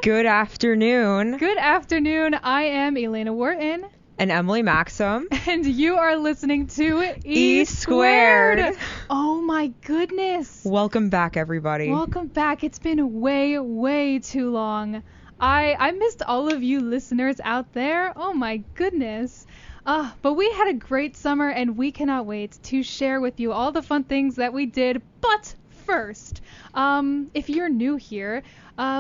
Good afternoon. Good afternoon. I am Elena Wharton. And Emily Maxim. And you are listening to E Squared. Oh my goodness. Welcome back, everybody. Welcome back. It's been way too long. I missed all of you listeners out there. Oh my goodness. But we had a great summer and we cannot wait to share with you all the fun things that we did. But first, if you're new here,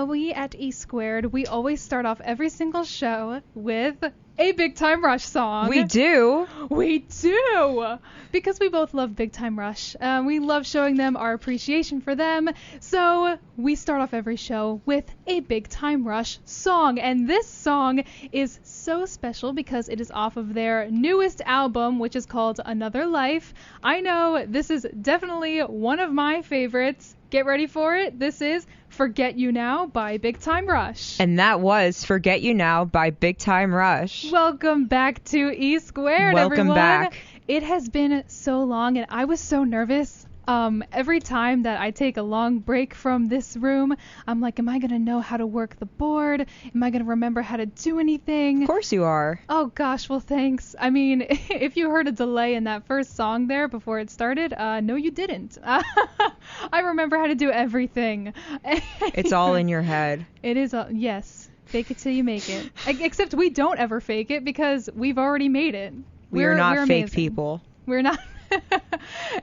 we at E Squared, we always start off every single show with a Big Time Rush song. We do. We do. Because we both love Big Time Rush. We love showing them our appreciation for them. So we start off every show with a Big Time Rush song. And this song is so special because it is off of their newest album, which is called Another Life. I know this is definitely one of my favorites. Get ready for it. This is Forget You Now by Big Time Rush. And that was Forget You Now by Big Time Rush. Welcome back to E Squared, Welcome everyone. back. It has been so long, and I was so nervous. Every time that I take a long break from this room, I'm like, am I going to know how to work the board? Am I going to remember how to do anything? Of course you are. Oh, gosh, well, thanks. I mean, if you heard a delay in that first song there before it started, no, you didn't. I remember how to do everything. It's all in your head. It is, yes. Fake it till you make it. Except we don't ever fake it because we've already made it. We're not fake amazing. people. We're not.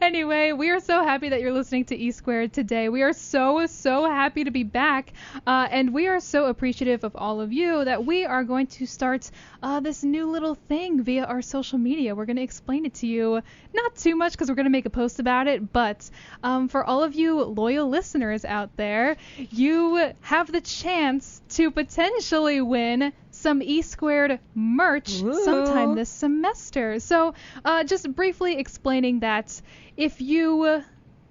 Anyway, we are so happy that you're listening to E Squared today. We are so happy to be back. And we are so appreciative of all of you that we are going to start this new little thing via our social media. We're going to explain it to you. Not too much because we're going to make a post about it. But for all of you loyal listeners out there, you have the chance to potentially win some E Squared merch sometime this semester. So just briefly explaining that if you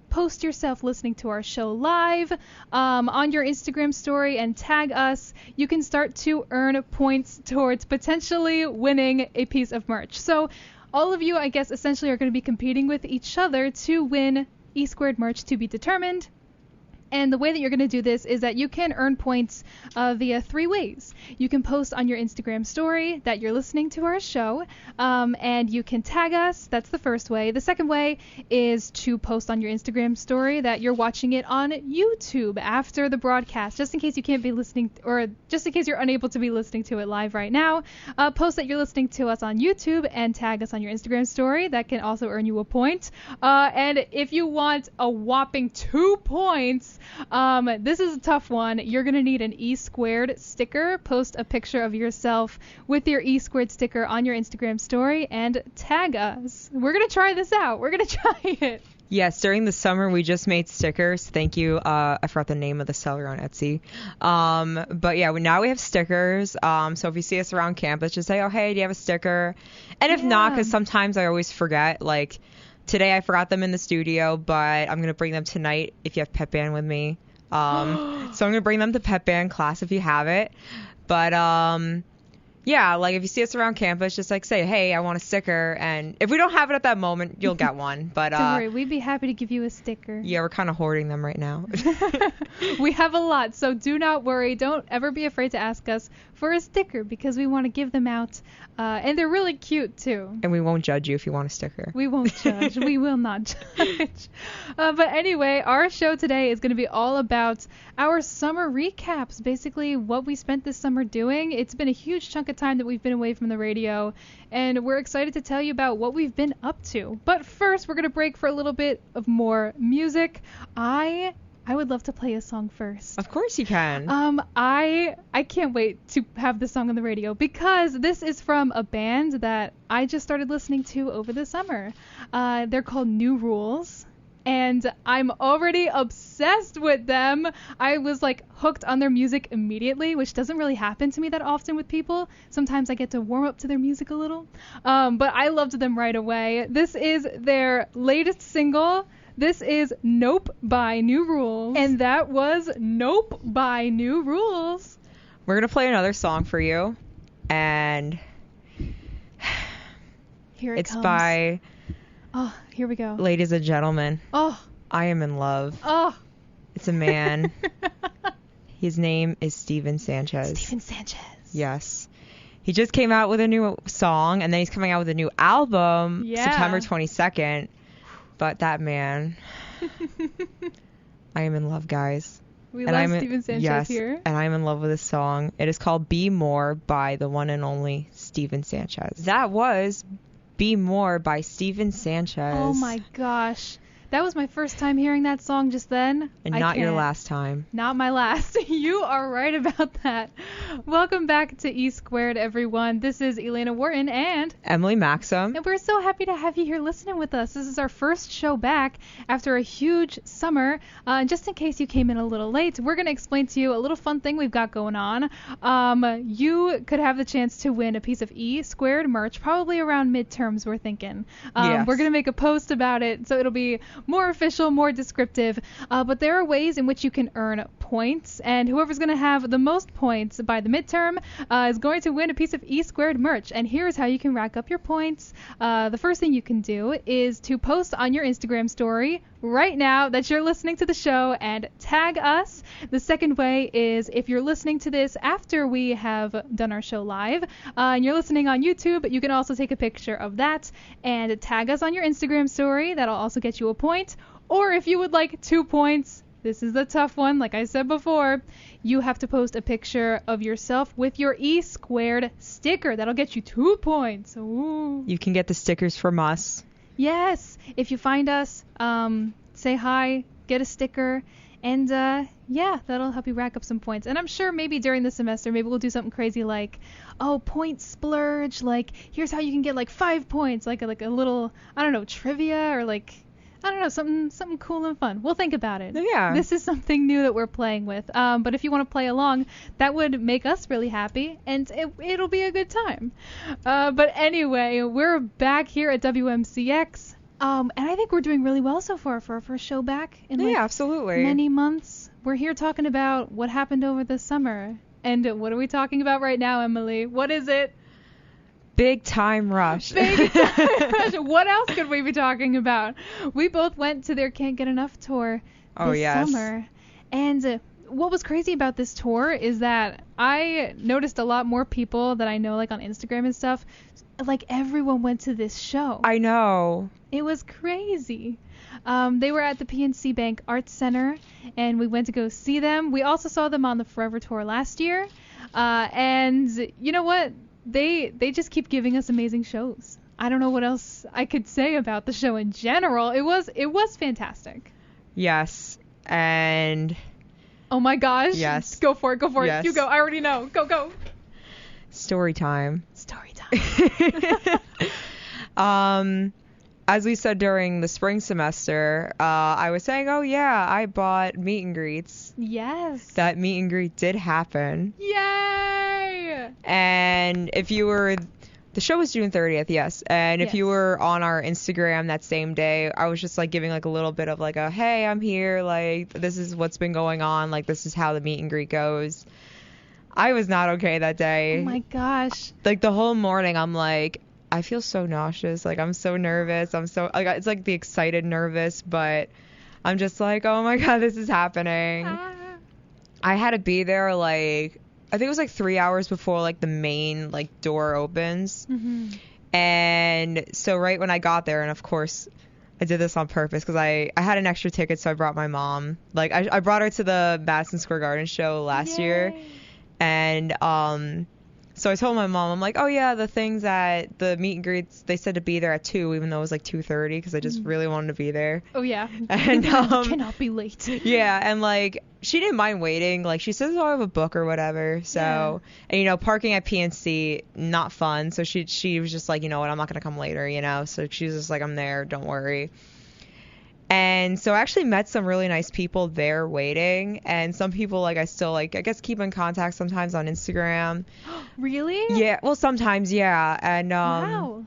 post yourself listening to our show live on your Instagram story and tag us, you can start to earn points towards potentially winning a piece of merch. So all of you, I guess, essentially are going to be competing with each other to win E Squared merch to be determined. And the way that you're going to do this is that you can earn points via three ways. You can post on your Instagram story that you're listening to our show, and you can tag us. That's the first way. The second way is to post on your Instagram story that you're watching it on YouTube after the broadcast, just in case you can't be listening, or just in case you're unable to be listening to it live right now. Post that you're listening to us on YouTube and tag us on your Instagram story. That can also earn you a point. And if you want a whopping 2 points, this is a tough one. You're going to need an E Squared sticker. Post a picture of yourself with your E Squared sticker on your Instagram story and tag us. We're going to try this out. We're going to try it. Yes, during the summer we just made stickers. Thank you. I forgot the name of the seller on Etsy. But yeah, now we have stickers. So if you see us around campus, just say, oh, hey, do you have a sticker? And if not, because sometimes I always forget, like, today I forgot them in the studio, but I'm going to bring them tonight if you have pep band with me. So I'm going to bring them to pep band class if you have it. But yeah, like if you see us around campus, just like say, hey, I want a sticker. And if we don't have it at that moment, you'll get one. But don't worry, we'd be happy to give you a sticker. Yeah, we're kind of hoarding them right now. We have a lot, so do not worry. Don't ever be afraid to ask us for a sticker because we want to give them out. And they're really cute, too. And we won't judge you if you want a sticker. We won't judge. We will not judge. But anyway, our show today is going to be all about our summer recaps, basically what we spent this summer doing. It's been a huge chunk of time that we've been away from the radio, and we're excited to tell you about what we've been up to. But first, we're going to break for a little bit of more music. I would love to play a song first. Of course you can. I can't wait to have this song on the radio because this is from a band that I just started listening to over the summer. They're called New Rules, and I'm already obsessed with them. I was like hooked on their music immediately, which doesn't really happen to me that often with people. Sometimes I get to warm up to their music a little, but I loved them right away. This is their latest single. This is Nope by New Rules. And that was Nope by New Rules. We're going to play another song for you. And here it comes. It's by... Oh, here we go. Ladies and gentlemen. Oh. I Am in Love. Oh. It's a man. His name is Steven Sanchez. Steven Sanchez. Yes. He just came out with a new song, and then he's coming out with a new album September 22nd. But that man, I am in love, guys. We love Steven Sanchez here. And I'm in love with this song. It is called Be More by the one and only Steven Sanchez. That was Be More by Steven Sanchez. Oh my gosh. That was my first time hearing that song just then. And not your last time. Not my last. You are right about that. Welcome back to E Squared, everyone. This is Elena Wharton and Emily Maxim. And we're so happy to have you here listening with us. This is our first show back after a huge summer. And just in case you came in a little late, we're going to explain to you a little fun thing we've got going on. You could have the chance to win a piece of E Squared merch, probably around midterms, we're thinking. Yes. We're going to make a post about it, so it'll be more official, more descriptive, but there are ways in which you can earn points, and whoever's going to have the most points by the midterm is going to win a piece of E Squared merch. And here's how you can rack up your points. The first thing you can do is to post on your Instagram story right now that you're listening to the show and tag us. The second way is if you're listening to this after we have done our show live and you're listening on YouTube, you can also take a picture of that and tag us on your Instagram story. That'll also get you a point. Or if you would like 2 points, this is the tough one, like I said before, you have to post a picture of yourself with your E Squared sticker. That'll get you 2 points. Ooh. You can get the stickers from us. Yes, if you find us, say hi, get a sticker, and yeah, that'll help you rack up some points. And I'm sure maybe during the semester, maybe we'll do something crazy like, oh, point splurge, like here's how you can get like 5 points, like a little, I don't know, trivia or like, I don't know, something cool and fun. We'll think about it. Yeah. This is something new that we're playing with. But if you want to play along, that would make us really happy, and it'll be a good time. But anyway, we're back here at WMCX. And I think we're doing really well so far for our first show back in absolutely. many months. We're here talking about what happened over the summer. And what are we talking about right now, Emily? What is it? Big Time Rush. Big Time Rush. What else could we be talking about? We both went to their Can't Get Enough tour this summer. And what was crazy about this tour is that I noticed a lot more people that I know, like on Instagram and stuff. Like everyone went to this show. I know. It was crazy. They were at the PNC Bank Arts Center, and we went to go see them. We also saw them on the Forever Tour last year. And you know what? They just keep giving us amazing shows. I don't know what else I could say about the show in general. It was fantastic. Yes. And oh my gosh. Yes. Go for it. Yes. You go. I already know. Go. Story time. Story time. As we said during the spring semester, I was saying, oh yeah, I bought meet and greets. Yes. That meet and greet did happen. Yay! And if you were, the show was June 30th, yes. And if you were on our Instagram that same day, I was just like giving like a little bit of like a, hey, I'm here. Like, this is what's been going on. Like, this is how the meet and greet goes. I was not okay that day. Oh my gosh. Like the whole morning, I'm like, I feel so nauseous. Like, I'm so nervous. I'm so, like, it's like the excited nervous, but I'm just like, oh my God, this is happening. I had to be there, like, I think it was like 3 hours before, like, the main, like, door opens. Mm-hmm. And so right when I got there, and of course, I did this on purpose because I had an extra ticket, so I brought my mom. Like, I brought her to the Madison Square Garden show last year. And, so I told my mom, I'm like, oh yeah, the things at the meet and greets, they said to be there at 2, even though it was like 2:30, because I just really wanted to be there. Oh yeah. And cannot be late. Yeah, and like she didn't mind waiting. Like she says, oh, I have a book or whatever. So and you know, parking at PNC not fun. So she was just like, you know what, I'm not gonna come later, you know. So she was just like, I'm there, don't worry. And so I actually met some really nice people there waiting, and some people like I still like I guess keep in contact sometimes on Instagram. Really? Yeah, well sometimes, yeah. And wow.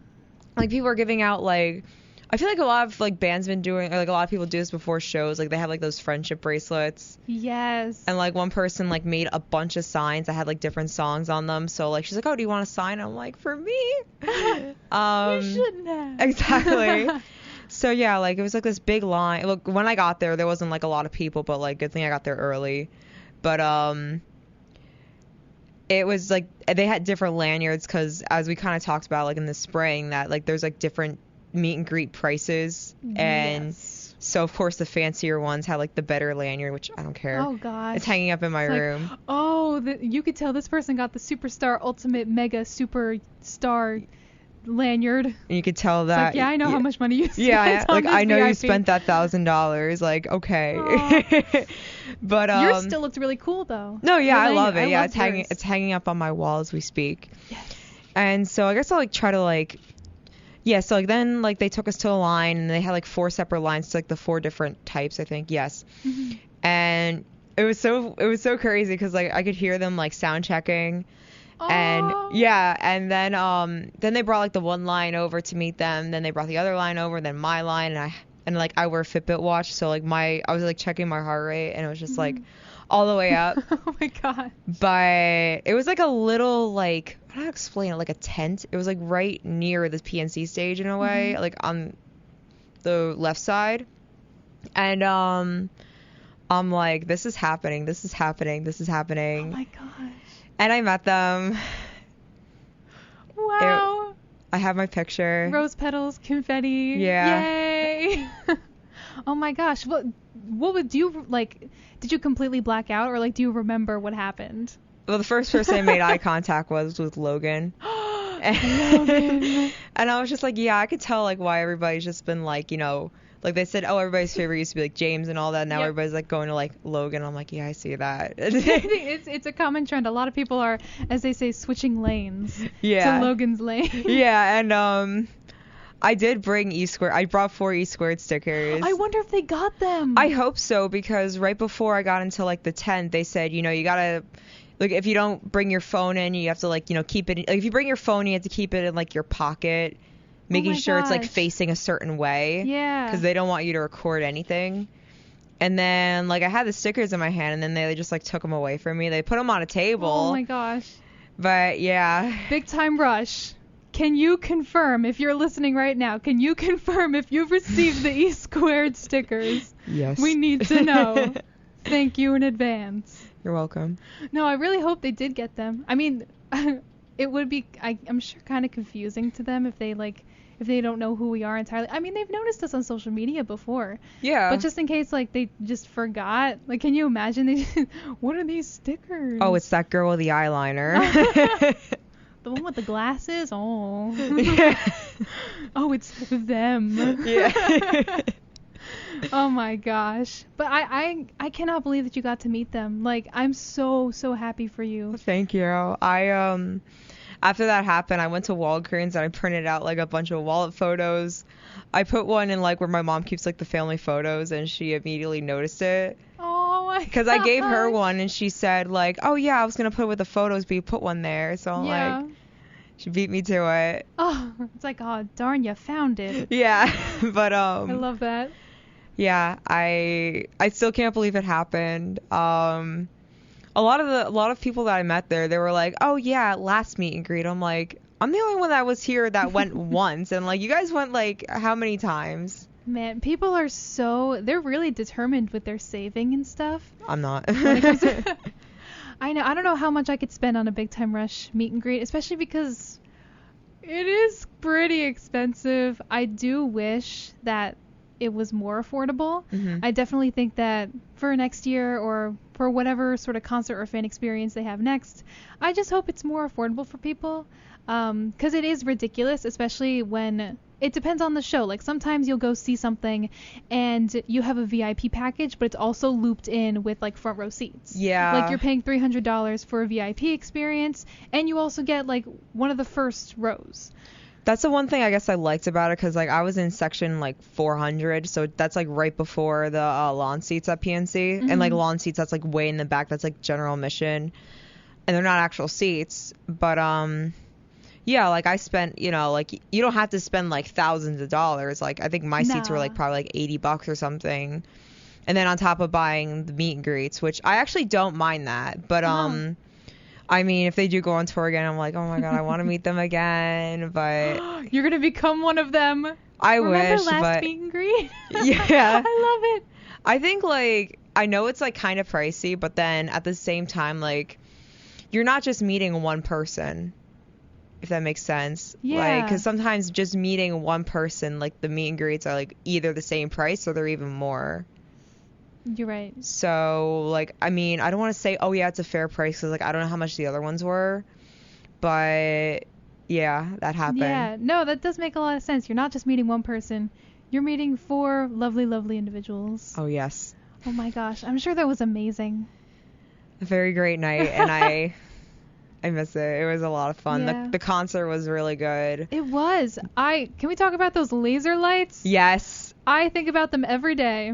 Like people are giving out like I feel like a lot of like bands been doing, or like a lot of people do this before shows, like they have like those friendship bracelets. Yes. And like one person like made a bunch of signs that had like different songs on them. So like she's like, oh, do you want a sign? I'm like, for me? You shouldn't have. Exactly. So yeah, like it was like this big line. Look, when I got there, there wasn't like a lot of people, but like good thing I got there early. but it was like they had different lanyards because as we kind of talked about like in the spring that like there's like different meet and greet prices, and Yes. so of course the fancier ones had like the better lanyard, which I don't care. Oh gosh. It's hanging up in my It's like, room. oh, you could tell this person got the superstar ultimate mega superstar lanyard. And you could tell It's that. like, yeah, I know how much money you spent. Yeah, on like this I know you VIP. spent that $1,000. Like, okay. But Yours still looks really cool though. no, yeah, Your I love lanyard. it. Yeah, love it's yours. hanging up on my wall as we speak. Yes. And so I guess I'll like try to like, yeah. So like then like they took us to a line and they had like 4 separate lines to like the 4 different types, I think. Yes. Mhm. And it was so crazy because like I could hear them like sound checking. And Oh. yeah, and then they brought like the one line over to meet them, then they brought the other line over, then my line, and like I wear a Fitbit watch, so like I was like checking my heart rate, and it was just like all the way up. Oh my god. But it was like a little like, how do I explain it, like a tent. It was like right near the PNC stage in a way, like on the left side. And I'm like, this is happening. Oh my gosh. And I met them. Wow. I have my picture. Rose petals, confetti. Yeah. Yay. Oh my gosh. What would you like? Did you completely black out, or like do you remember what happened? Well, the first person I made eye contact was with Logan. Logan. And I was just like, yeah, I could tell like why everybody's just been like, you know, like they said, oh, everybody's favorite used to be like James and all that. Now Yep. everybody's like going to like Logan. I'm like, yeah, I see that. It's a common trend. A lot of people are, as they say, switching lanes Yeah. to Logan's lane. Yeah, and I did bring E squared. I brought 4 E squared stickers. I wonder if they got them. I hope so, because right before I got into like the tent, they said, you know, you gotta, like, if you don't bring your phone in, you have to like, you know, keep it. Like, if you bring your phone, you have to keep it in like your pocket, making my sure it's like gosh. facing a certain way. Yeah. Because they don't want you to record anything. And then like I had the stickers in my hand, and then they just like took them away from me. They put them on a table. Oh my gosh. But yeah. Big time rush. Can you confirm, if you're listening right now, can you confirm if you've received the E squared stickers? Yes. We need to know. Thank you in advance. You're welcome. No, I really hope they did get them. I mean, it would be, I'm sure, kind of confusing to them if they don't know who we are entirely. I mean, they've noticed us on social media before. Yeah. But just in case, like, they just forgot. Like, can you imagine? What are these stickers? Oh, it's that girl with the eyeliner. The one with the glasses? Oh. Yeah. Oh, it's them. Yeah. Oh my gosh. But I cannot believe that you got to meet them. Like, I'm so happy for you. Thank you. I after that happened, I went to Walgreens and I printed out like a bunch of wallet photos. I put one in like where my mom keeps like the family photos, and she immediately noticed it. Oh my Because I gave her gosh. one and she said like, oh yeah, I was gonna put it with the photos, but you put one there. So I'm Yeah. like, she beat me to it. Oh, it's like, oh darn, you found it. Yeah. But I love that. yeah, I still can't believe it happened. A lot of people that I met there, they were like, oh yeah, last meet and greet. I'm like, I'm the only one that was here that went once, and like you guys went like how many times? Man, people are they're really determined with their saving and stuff. I'm not. When it comes to, I know. I don't know how much I could spend on a big time rush meet and greet, especially because it is pretty expensive. I do wish that it was more affordable. Mhm. I definitely think that for next year or for whatever sort of concert or fan experience they have next, I just hope it's more affordable for people. Because it is ridiculous, especially when it depends on the show. Like sometimes you'll go see something and you have a VIP package, but it's also looped in with like front row seats. Yeah. Like you're paying $300 for a VIP experience, and you also get like one of the first rows. That's the one thing I guess I liked about it, because like I was in section like 400, so that's like right before the lawn seats at PNC, and like lawn seats, that's like way in the back, that's like general admission, and they're not actual seats. But yeah, like I spent, you know, like you don't have to spend like thousands of dollars. Like I think my seats were like probably like $80 or something, and then on top of buying the meet and greets, which I actually don't mind that, but I mean, if they do go on tour again, I'm like, oh my god, I want to meet them again. But You're gonna become one of them. I Remember wish, last but meet and greet? yeah, I love it. I think like I know it's like kind of pricey, but then at the same time, like, you're not just meeting one person, if that makes sense. Yeah. Like, because sometimes just meeting one person, like, the meet and greets are like either the same price or they're even more. You're right. So, like, I mean, I don't want to say, oh yeah, it's a fair price, because like I don't know how much the other ones were, but yeah, that happened. Yeah, no, that does make a lot of sense. You're not just meeting one person. You're meeting 4 lovely, lovely individuals. Oh yes. Oh my gosh, I'm sure that was amazing. A very great night, and I miss it. It was a lot of fun. Yeah. The concert was really good. It was. Can we talk about those laser lights? Yes. I think about them every day.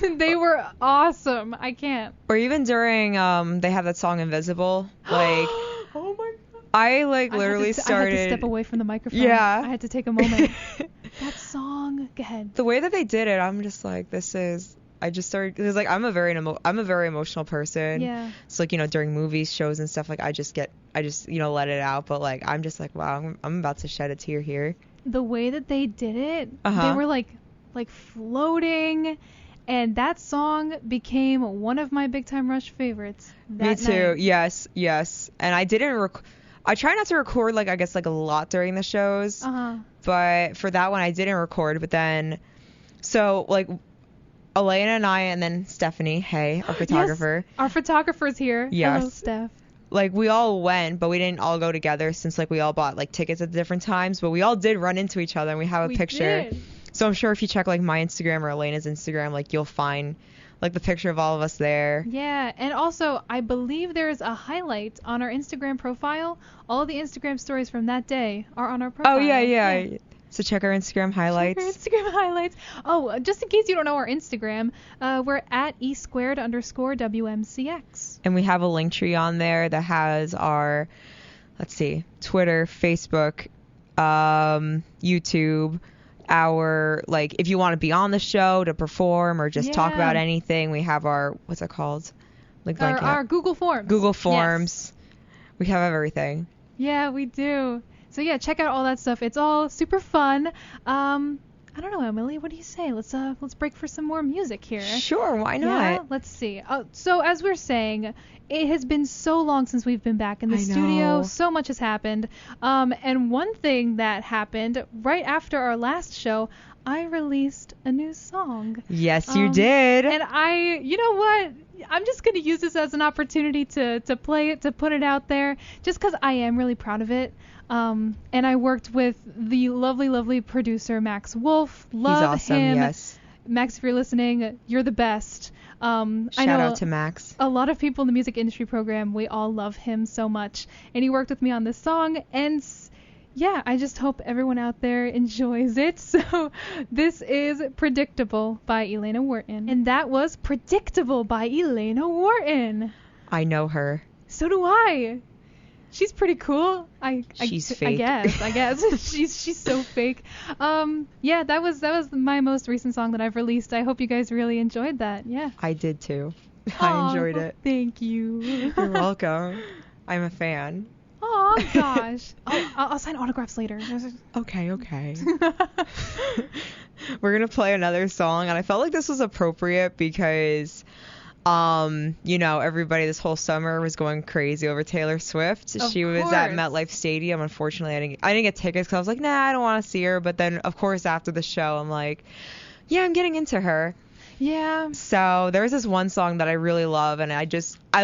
They were awesome. I can't. Or even during they have that song Invisible. Like Oh my god. I like literally I started. had to step away from the microphone. Yeah. I had to take a moment. That song. Go ahead. The way that they did it, I'm just like, I just started, because like I'm a very emotional person. Yeah. So like, you know, during movies, shows and stuff, like I just you know, let it out. But like I'm just like, wow, I'm about to shed a tear here. The way that they did it, Uh-huh. they were like floating, and that song became one of my Big Time Rush favorites. Me too. Night. Yes. And I try not to record, like, I guess, like a lot during the shows. Uh-huh. But for that one I didn't record. But then, so like Elena and I, and then Stephanie, hey, our photographer. Yes, our photographer's here. Yes. Hello, Steph. Like, we all went, but we didn't all go together, since like we all bought like tickets at different times. But we all did run into each other, and we have a picture. Did. So I'm sure if you check like my Instagram or Elena's Instagram, like you'll find like the picture of all of us there. Yeah, and also I believe there's a highlight on our Instagram profile. All of the Instagram stories from that day are on our profile. Oh yeah. So check our Instagram highlights. Check our Instagram highlights. Oh, just in case you don't know our Instagram, we're at E_WMCX. And we have a link tree on there that has our, let's see, Twitter, Facebook, YouTube, our, like, if you want to be on the show to perform or just talk about anything, we have our, what's it called? Like, our Google Forms. Google Forms. Yes. We have everything. Yeah, we do. So yeah, check out all that stuff. It's all super fun. I don't know, Emily. What do you say? Let's break for some more music here. Sure, why not? Yeah, let's see. So as we're saying, it has been so long since we've been back in the I studio. know. So much has happened. And one thing that happened right after our last show, I released a new song. Yes, you did. And you know what? I'm just going to use this as an opportunity to play it, to put it out there, just because I am really proud of it. And I worked with the lovely, lovely producer, Max Wolf. Love He's awesome, him. yes. Max, if you're listening, you're the best. I know Shout out to Max. a lot of people in the music industry program, we all love him so much. And he worked with me on this song. And yeah, I just hope everyone out there enjoys it. So this is Predictable by Elena Wharton. And that was Predictable by Elena Wharton. I know her. So do I. She's pretty cool. She's fake. I guess. she's so fake. Yeah, that was my most recent song that I've released. I hope you guys really enjoyed that. Yeah. I did too. Aw, I enjoyed well, it. Thank you. You're welcome. I'm a fan. Oh gosh. I'll sign autographs later. Okay. We're gonna play another song, and I felt like this was appropriate because you know, everybody this whole summer was going crazy over Taylor Swift. Of She was at course. MetLife Stadium. Unfortunately, I didn't get tickets because I was like, nah, I don't want to see her. But then, of course, after the show, I'm like, yeah, I'm getting into her. Yeah. So there was this one song that I really love, and I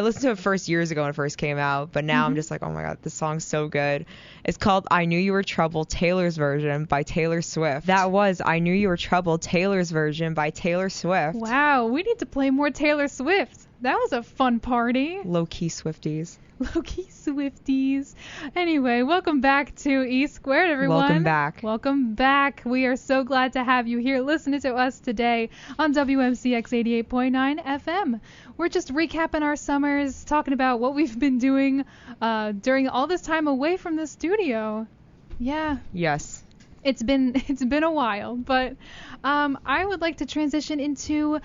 listened to it first years ago when it first came out, but now I'm just like, oh my god, this song's so good. It's called I Knew You Were Trouble, Taylor's version by Taylor Swift. That was I Knew You Were Trouble, Taylor's version by Taylor Swift. Wow, we need to play more Taylor Swift. That was a fun party. Low-key Swifties. Low-key Swifties. Anyway, welcome back to E Squared, everyone. Welcome back. Welcome back. We are so glad to have you here listening to us today on WMCX 88.9 FM. We're just recapping our summers, talking about what we've been doing during all this time away from the studio. Yeah. Yes. It's been a while, but I would like to transition into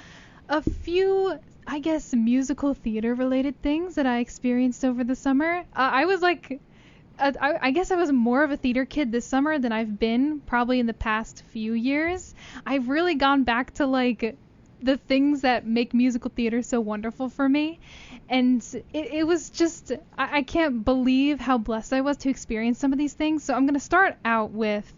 a few, I guess, musical theater related things that I experienced over the summer. I was like, I guess I was more of a theater kid this summer than I've been probably in the past few years. I've really gone back to like the things that make musical theater so wonderful for me. And it was just, I can't believe how blessed I was to experience some of these things. So I'm going to start out with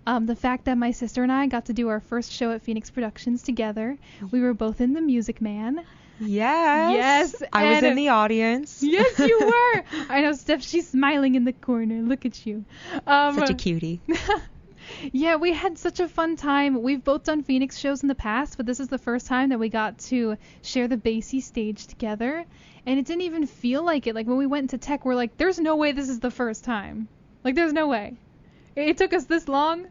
the fact that my sister and I got to do our first show at Phoenix Productions together. We were both in The Music Man. Yes. I was in the audience. Yes, you were. I know, Steph, she's smiling in the corner. Look at you. Such a cutie. Yeah, we had such a fun time. We've both done Phoenix shows in the past, but this is the first time that we got to share the Basie stage together. And it didn't even feel like it. Like, when we went to Tech, we're like, there's no way this is the first time. Like, there's no way. It took us this long,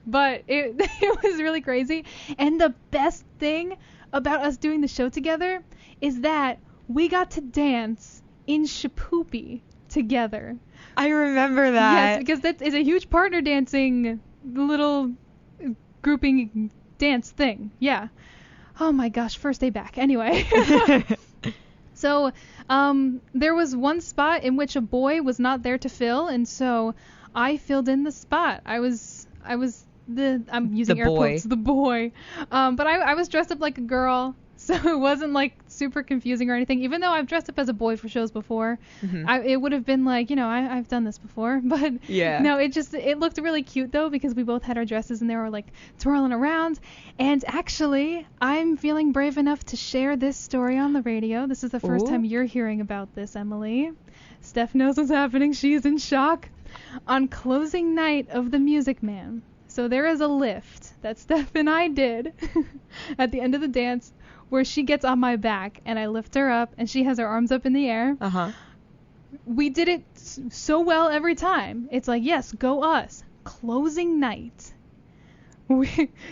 but it was really crazy. And the best thing about us doing the show together is that we got to dance in Shipoopi together. I remember that. Yes, because that is a huge partner dancing little grouping dance thing. Yeah. Oh my gosh, first day back. Anyway. So there was one spot in which a boy was not there to fill, and so I filled in the spot. I'm using air quotes, the boy. But I was dressed up like a girl, so it wasn't like super confusing or anything. Even though I've dressed up as a boy for shows before, it would have been like, I've done this before. But yeah. No, it looked really cute though, because we both had our dresses and they were like twirling around. And actually, I'm feeling brave enough to share this story on the radio. This is the first time you're hearing about this, Emily. Steph knows what's happening. She's in shock. On closing night of The Music Man. So there is a lift that Steph and I did at the end of the dance where she gets on my back and I lift her up and she has her arms up in the air. We did it so well every time. It's like, yes, go us. Closing night.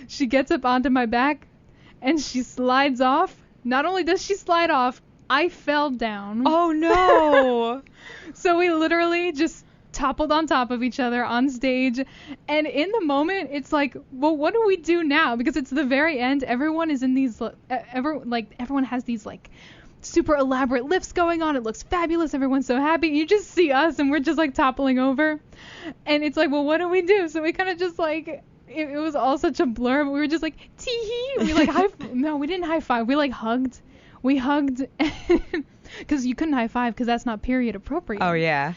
She gets up onto my back and she slides off. Not only does she slide off, I fell down. Oh no. So we literally just toppled on top of each other on stage, and in the moment it's like, well, what do we do now? Because it's the very end. Everyone is in these everyone has these like super elaborate lifts going on. It looks fabulous. Everyone's so happy. You just see us and we're just like toppling over, and it's like, well, what do we do? So we kind of just like, it was all such a blur, but we were just like tee-hee. We like no, we didn't high five. We like hugged. We hugged because you couldn't high five because that's not period appropriate. Oh yeah.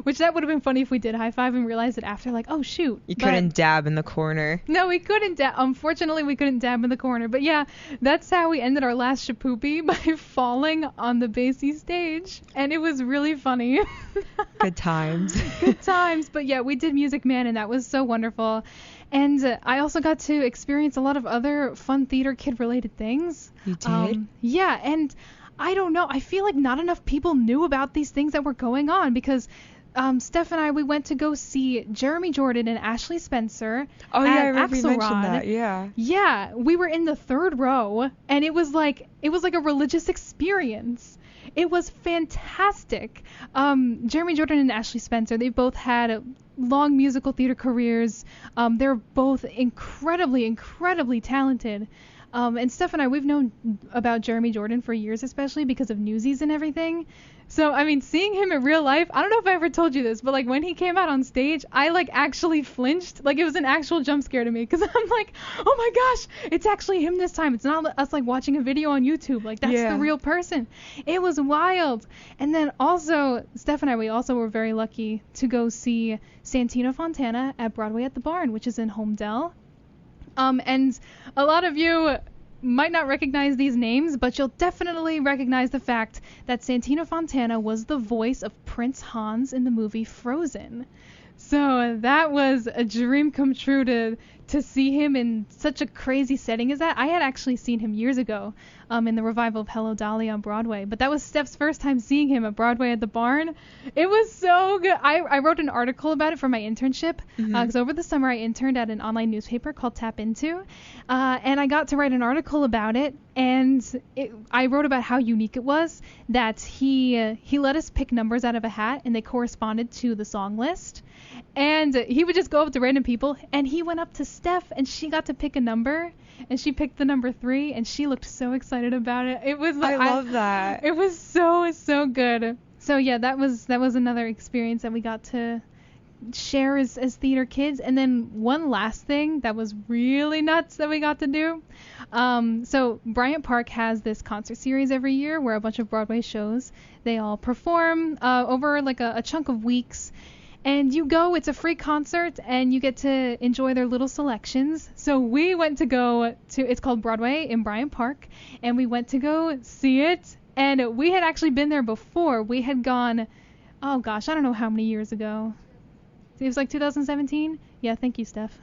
Which that would have been funny if we did high five and realized it after, like, oh shoot. You couldn't dab in the corner. No, we couldn't dab. Unfortunately, we couldn't dab in the corner. But yeah, that's how we ended our last Shipoopi, by falling on the Basie stage. And it was really funny. Good times. Good times. But yeah, we did Music Man, and that was so wonderful. And I also got to experience a lot of other fun theater kid-related things. You did? Yeah, and I don't know. I feel like not enough people knew about these things that were going on, because Steph and I, we went to go see Jeremy Jordan and Ashley Spencer. Oh yeah, I remember Axelrod. you mentioned that. Yeah. Yeah, we were in the third row, and it was like a religious experience. It was fantastic. Jeremy Jordan and Ashley Spencer, they both had long musical theater careers. They're both incredibly talented. And Steph and I, we've known about Jeremy Jordan for years, especially because of Newsies and everything. So, I mean, seeing him in real life, I don't know if I ever told you this, but like when he came out on stage, I like actually flinched. Like it was an actual jump scare to me, because I'm like, oh my gosh, it's actually him this time. It's not us like watching a video on YouTube. Like that's the real person. It was wild. And then also, Steph and I, we also were very lucky to go see Santino Fontana at Broadway at the Barn, which is in Holmdel. And a lot of you might not recognize these names, but you'll definitely recognize the fact that Santino Fontana was the voice of Prince Hans in the movie Frozen. So that was a dream come true to see him in such a crazy setting as that. I had actually seen him years ago in the revival of Hello Dolly on Broadway, but that was Steph's first time seeing him at Broadway at the Barn. It was so good. I wrote an article about it for my internship, because over the summer I interned at an online newspaper called Tap Into, and I got to write an article about it, and I wrote about how unique it was that he let us pick numbers out of a hat, and they corresponded to the song list. And he would just go up to random people, and he went up to Steph, and she got to pick a number, and she picked the number 3, and she looked so excited about it. It was like, I love that. It was so good. So yeah, that was another experience that we got to share as theater kids. And then one last thing that was really nuts that we got to do. So Bryant Park has this concert series every year where a bunch of Broadway shows, they all perform over like a chunk of weeks. And you go, it's a free concert, and you get to enjoy their little selections. So we went to go to, it's called Broadway in Bryant Park, and we went to go see it. And we had actually been there before. We had gone, oh gosh, I don't know how many years ago. It was like 2017? Yeah, thank you, Steph.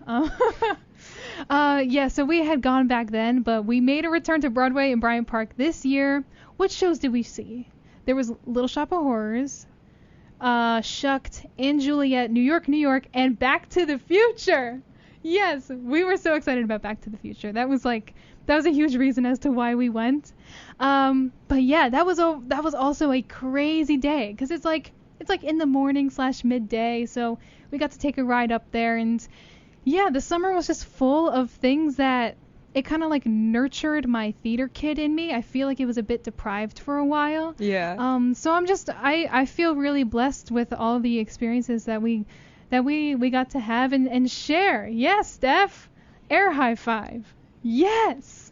Yeah, so we had gone back then, but we made a return to Broadway in Bryant Park this year. What shows did we see? There was Little Shop of Horrors, Shucked, and Juliet, New York, New York, and Back to the Future. Yes, we were so excited about Back to the Future. That was a huge reason as to why we went. But yeah, that was also a crazy day because it's like in the morning / midday. So we got to take a ride up there, and yeah, the summer was just full of things that it kind of like nurtured my theater kid in me. I feel like it was a bit deprived for a while. Yeah. So I feel really blessed with all the experiences that we got to have and share. Yes, Steph. Air high five. Yes.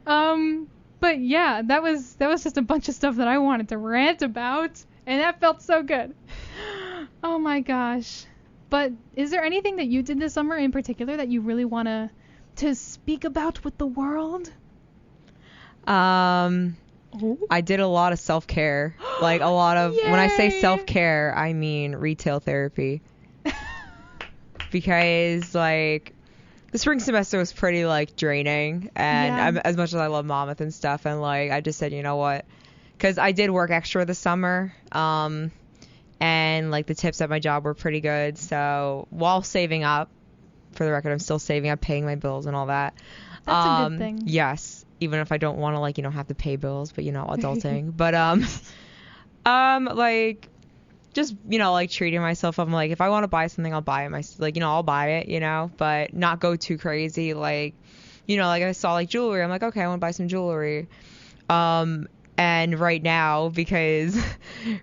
But yeah, that was just a bunch of stuff that I wanted to rant about, and that felt so good. Oh my gosh. But is there anything that you did this summer in particular that you really want to speak about with the world? I did a lot of self-care. Like a lot of, when I say self-care, I mean retail therapy. Because like the spring semester was pretty like draining, and as much as I love Monmouth and stuff, and like I just said, you know what, because I did work extra this summer, and like the tips at my job were pretty good, so while saving up, for the record, I'm still saving up, paying my bills and all that. That's a good thing. Yes, even if I don't want to like have to pay bills, but adulting. But like just like treating myself. I'm like, if I want to buy something, I'll buy it I'll buy it, but not go too crazy. Like like I saw like jewelry, I'm like, okay, I want to buy some jewelry. And right now, because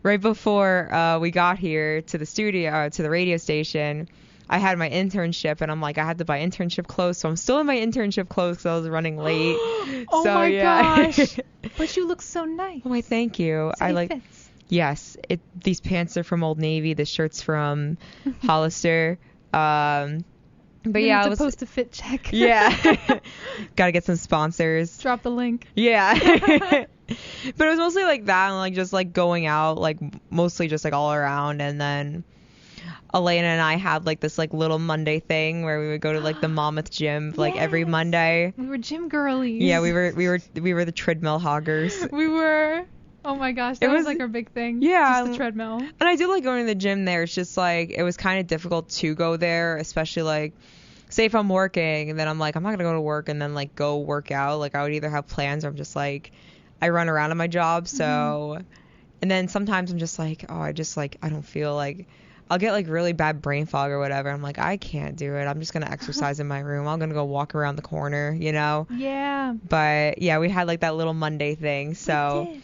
right before we got here to the studio, to the radio station, I had my internship, and I'm like, I had to buy internship clothes, so I'm still in my internship clothes because I was running late. Oh so, my gosh! But you look so nice. Oh, thank you. So I like. Fits. Yes, these pants are from Old Navy. The shirt's from Hollister. But yeah, it was supposed to fit check. Yeah, gotta get some sponsors. Drop the link. Yeah. But it was mostly like that, and like just like going out, like mostly just like all around, and then Elena and I had like this like little Monday thing where we would go to like the Monmouth gym like every Monday. We were gym girlies. Yeah, we were the treadmill hoggers. We were. Oh my gosh, that was like our big thing. Yeah. Just the treadmill. And I do like going to the gym there. It's just like it was kind of difficult to go there, especially like say if I'm working and then I'm like, I'm not going to go to work and then like go work out. Like I would either have plans or I'm just like, I run around at my job. So, and then sometimes I'm just like, oh, I don't feel like, I'll get like really bad brain fog or whatever. I'm like, I can't do it. I'm just going to exercise in my room. I'm going to go walk around the corner, Yeah. But yeah, we had like that little Monday thing. So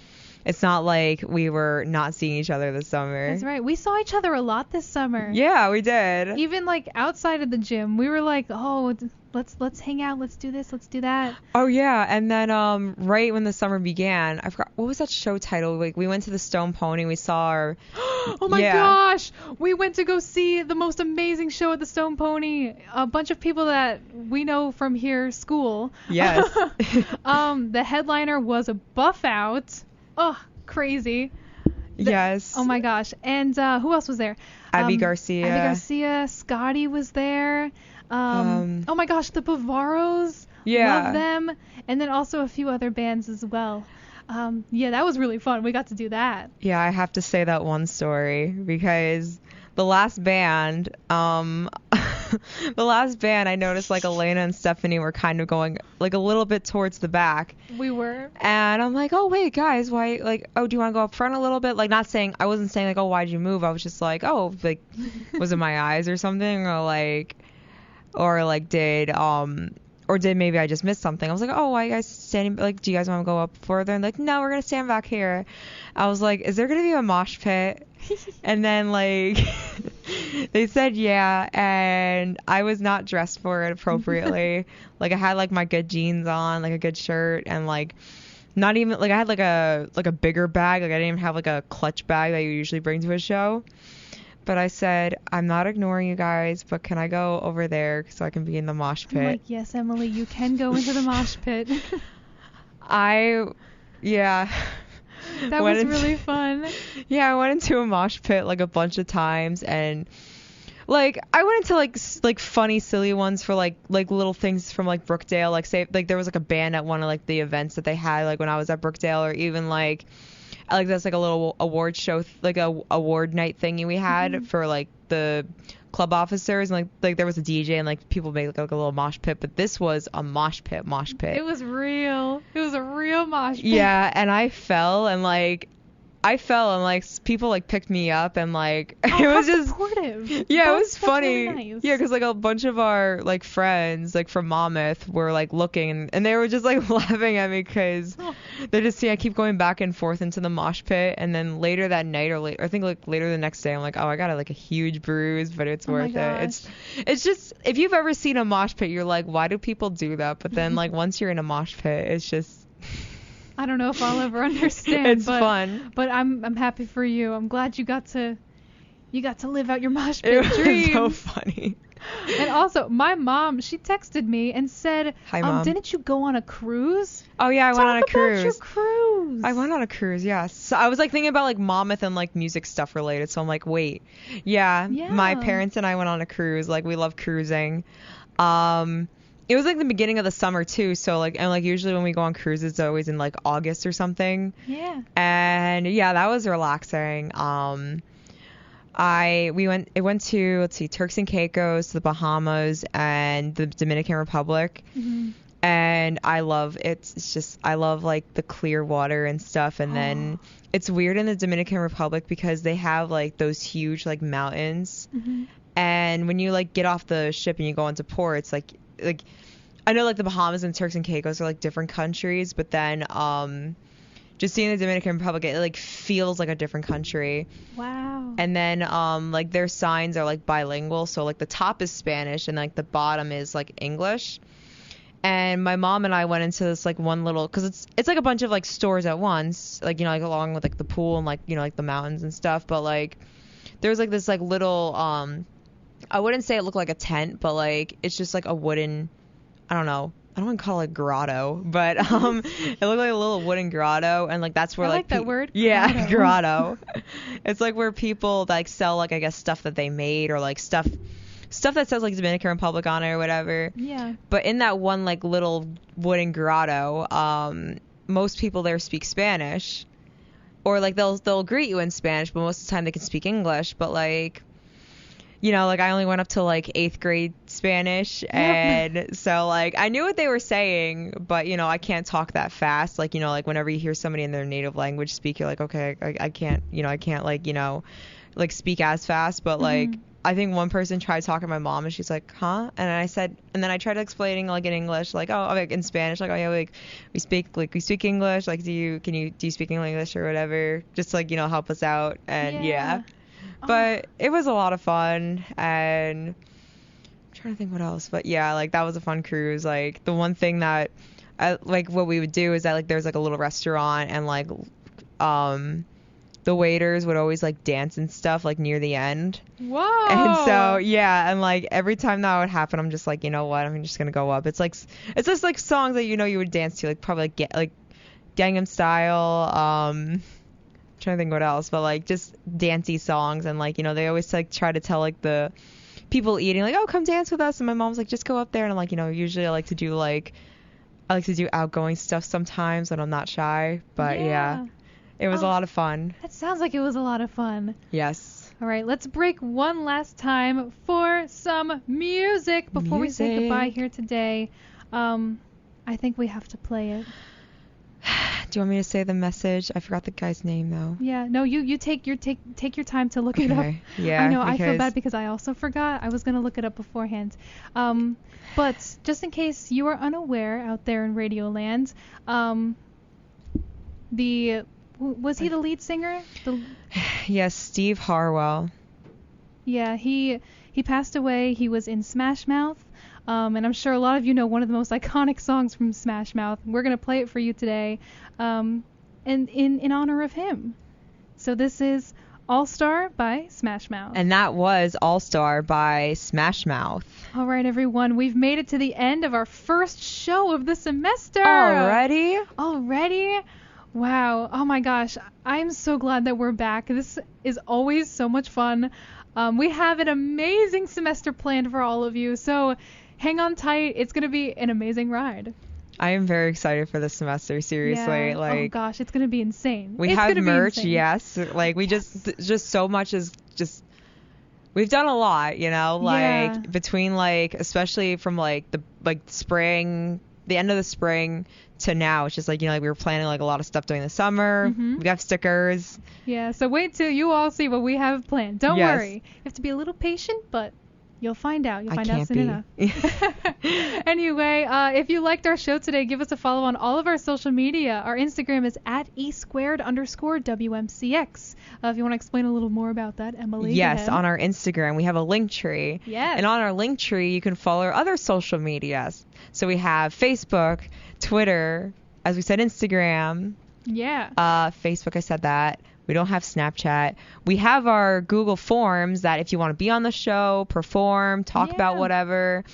it's not like we were not seeing each other this summer. That's right. We saw each other a lot this summer. Yeah, we did. Even like outside of the gym, we were like, oh, let's hang out. Let's do this. Let's do that. Oh yeah. And then right when the summer began, I forgot what was that show title. Like we went to the Stone Pony. We saw our. Oh my gosh! We went to go see the most amazing show at the Stone Pony. A bunch of people that we know from here school. Yes. The headliner was a Buff Out. Oh, crazy. Yes. Oh my gosh. And who else was there? Abby Garcia. Scotty was there. Oh my gosh, the Bavaros. Yeah. Love them. And then also a few other bands as well. Yeah, that was really fun. We got to do that. Yeah, I have to say that one story because the last band, I noticed like Elena and Stephanie were kind of going like a little bit towards the back. We were. And I'm like, oh wait, guys, why? Like, oh, do you want to go up front a little bit? Like, I wasn't saying like, oh, why'd you move? I was just like, oh, like, was it my eyes or something, or did maybe I just missed something? I was like, oh, why are you guys standing? Like, do you guys want to go up further? And like, no, we're gonna stand back here. I was like, is there gonna be a mosh pit? And then like They said yeah, and I was not dressed for it appropriately. Like I had like my good jeans on, like a good shirt, and like not even like I had like a bigger bag. Like I didn't even have like a clutch bag that you usually bring to a show. But I said, I'm not ignoring you guys, but can I go over there so I can be in the mosh pit? I'm like, yes, Emily, you can go into the mosh pit. Yeah. That was really fun. Yeah, I went into a mosh pit like a bunch of times, and like I went into like funny, silly ones for like little things from like Brookdale. Like say like there was like a band at one of like the events that they had like when I was at Brookdale, or even like that's like a little award show, like a award night thingy we had for like the club officers, and like there was a DJ and like people made like a little mosh pit, but this was a mosh pit. It was real. It was a real mosh pit. Yeah, and I fell and like people like picked me up, and like it was just supportive. Yeah, it was funny. Really nice. Yeah, because like a bunch of our like friends like from Monmouth were like looking, and they were just like laughing at me because they're just seeing I keep going back and forth into the mosh pit, and then later that night or I think like later the next day I'm like, oh, I got like a huge bruise, but it's worth it. It's just, if you've ever seen a mosh pit, you're like, why do people do that? But then like once you're in a mosh pit, it's just I don't know if I'll ever understand. It's fun. But I'm happy for you. I'm glad you got to live out your mosh pit dreams. It was so funny. And also, my mom, she texted me and said, "Hi, Mom. Didn't you go on a cruise?" Oh yeah, I went on a cruise. Talk about your cruise. I went on a cruise, yes. So I was like thinking about like Monmouth and like music stuff related. So I'm like, wait, yeah. My parents and I went on a cruise. Like we love cruising. It was like the beginning of the summer too, so like, and like usually when we go on cruises it's always in like August or something. Yeah. And yeah, that was relaxing. It went to, let's see, Turks and Caicos, the Bahamas, and the Dominican Republic. Mm-hmm. And I love I love like the clear water and stuff. And then it's weird in the Dominican Republic because they have like those huge like mountains. Mm-hmm. And when you like get off the ship and you go into port, it's like I know like the Bahamas and Turks and Caicos are like different countries, but then just seeing the Dominican Republic, it like feels like a different country. Wow. And then like their signs are like bilingual, so like the top is Spanish and like the bottom is like English. And my mom and I went into this like one little, because it's like a bunch of like stores at once, like, you know, like along with like the pool and like, you know, like the mountains and stuff, but like there was like this like little I wouldn't say it looked like a tent, but like it's just like a wooden, I don't know, I don't want to call it grotto, but it looked like a little wooden grotto, and like that's where I like that word. Yeah, grotto. It's like where people like sell like I guess stuff that they made, or like stuff that says like Dominican Republic on it or whatever. Yeah. But in that one like little wooden grotto, most people there speak Spanish, or like they'll greet you in Spanish, but most of the time they can speak English. But like, you know, like I only went up to like 8th grade Spanish, and so like I knew what they were saying, but you know, I can't talk that fast. Like, you know, like whenever you hear somebody in their native language speak, you're like, okay, I can't, you know, I can't like, you know, like speak as fast. But like, I think one person tried talking to my mom, and she's like, huh? And I said, and then I tried explaining like in English, like, oh, like in Spanish, like, oh yeah, like we speak English, like do you speak English or whatever, just to, like, you know, help us out. And yeah. But it was a lot of fun, and I'm trying to think what else. But yeah, like that was a fun cruise. Like the one thing that like what we would do is that like there's like a little restaurant, and like the waiters would always like dance and stuff like near the end. Whoa. And so yeah, and like every time that would happen, I'm just like, you know what, I'm just gonna go up. It's just like songs that you know you would dance to, like probably like Gangnam Style, trying to think what else, but like just dancey songs. And like, you know, they always like try to tell like the people eating like, oh, come dance with us, and my mom's like, just go up there. And I'm like, you know, usually I like to do outgoing stuff sometimes when I'm not shy, but yeah, it was a lot of fun. That sounds like it was a lot of fun. Yes. All right, let's break one last time for some music before we say goodbye here today. I think we have to play it. Do you want me to say the message? I forgot the guy's name though. Yeah, no, you take your time to look it up. Yeah. I know, I feel bad because I also forgot. I was gonna look it up beforehand. But just in case you are unaware out there in Radioland, was he the lead singer? Yes, Steve Harwell. Yeah, he passed away. He was in Smash Mouth. And I'm sure a lot of you know one of the most iconic songs from Smash Mouth. We're going to play it for you today, and in honor of him. So this is All Star by Smash Mouth. And that was All Star by Smash Mouth. All right, everyone. We've made it to the end of our first show of the semester. Already? Wow. Oh, my gosh. I'm so glad that we're back. This is always so much fun. We have an amazing semester planned for all of you. So hang on tight. It's going to be an amazing ride. I am very excited for this semester, seriously. Yeah. Like, oh gosh, it's going to be insane. We have merch, yes. Like we just so much is just we've done a lot, you know, like between like especially from like the spring, the end of the spring to now. It's just like, you know, like we were planning like a lot of stuff during the summer. Mm-hmm. We got stickers. Yeah, so wait till you all see what we have planned. Don't Yes. worry. You have to be a little patient, but you'll find out. You'll I find out can't soon enough. Anyway, if you liked our show today, give us a follow on all of our social media. Our Instagram is @e__WMCX. If you want to explain a little more about that, Emily. Yes, on our Instagram we have a link tree. Yes. And on our link tree you can follow our other social medias. So we have Facebook, Twitter, as we said, Instagram. Yeah. Facebook, I said that. We don't have Snapchat. We have our Google Forms that if you want to be on the show, perform, talk about whatever,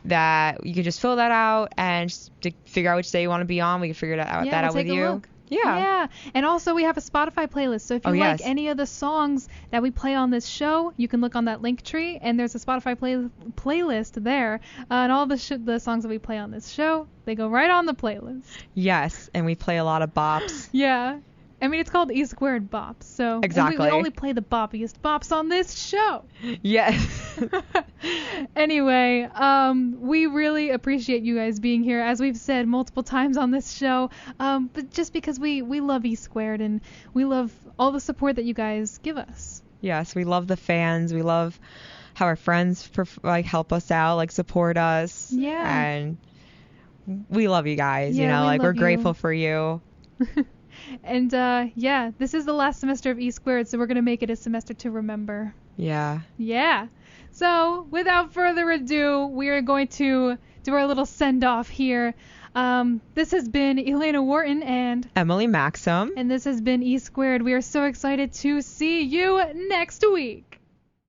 that you can just fill that out and just to figure out which day you want to be on. We can figure that out we'll with take a you. look. Yeah. Yeah. And also we have a Spotify playlist. So if you like yes. any of the songs that we play on this show, you can look on that link tree and there's a Spotify playlist there. And all the songs that we play on this show, they go right on the playlist. Yes. And we play a lot of bops. Yeah. I mean, it's called E Squared Bops, so exactly. we only play the boppiest bops on this show. Yes. Anyway, we really appreciate you guys being here, as we've said multiple times on this show, but just because we love E Squared and we love all the support that you guys give us. Yes, we love the fans. We love how our friends help us out, like support us. Yeah. And we love you guys, yeah, you know, like we're you. grateful for you. And this is the last semester of E Squared, so we're going to make it a semester to remember. Yeah. Yeah. So, without further ado, we are going to do our little send-off here. This has been Elena Wharton and Emily Maxim. And this has been E Squared. We are so excited to see you next week.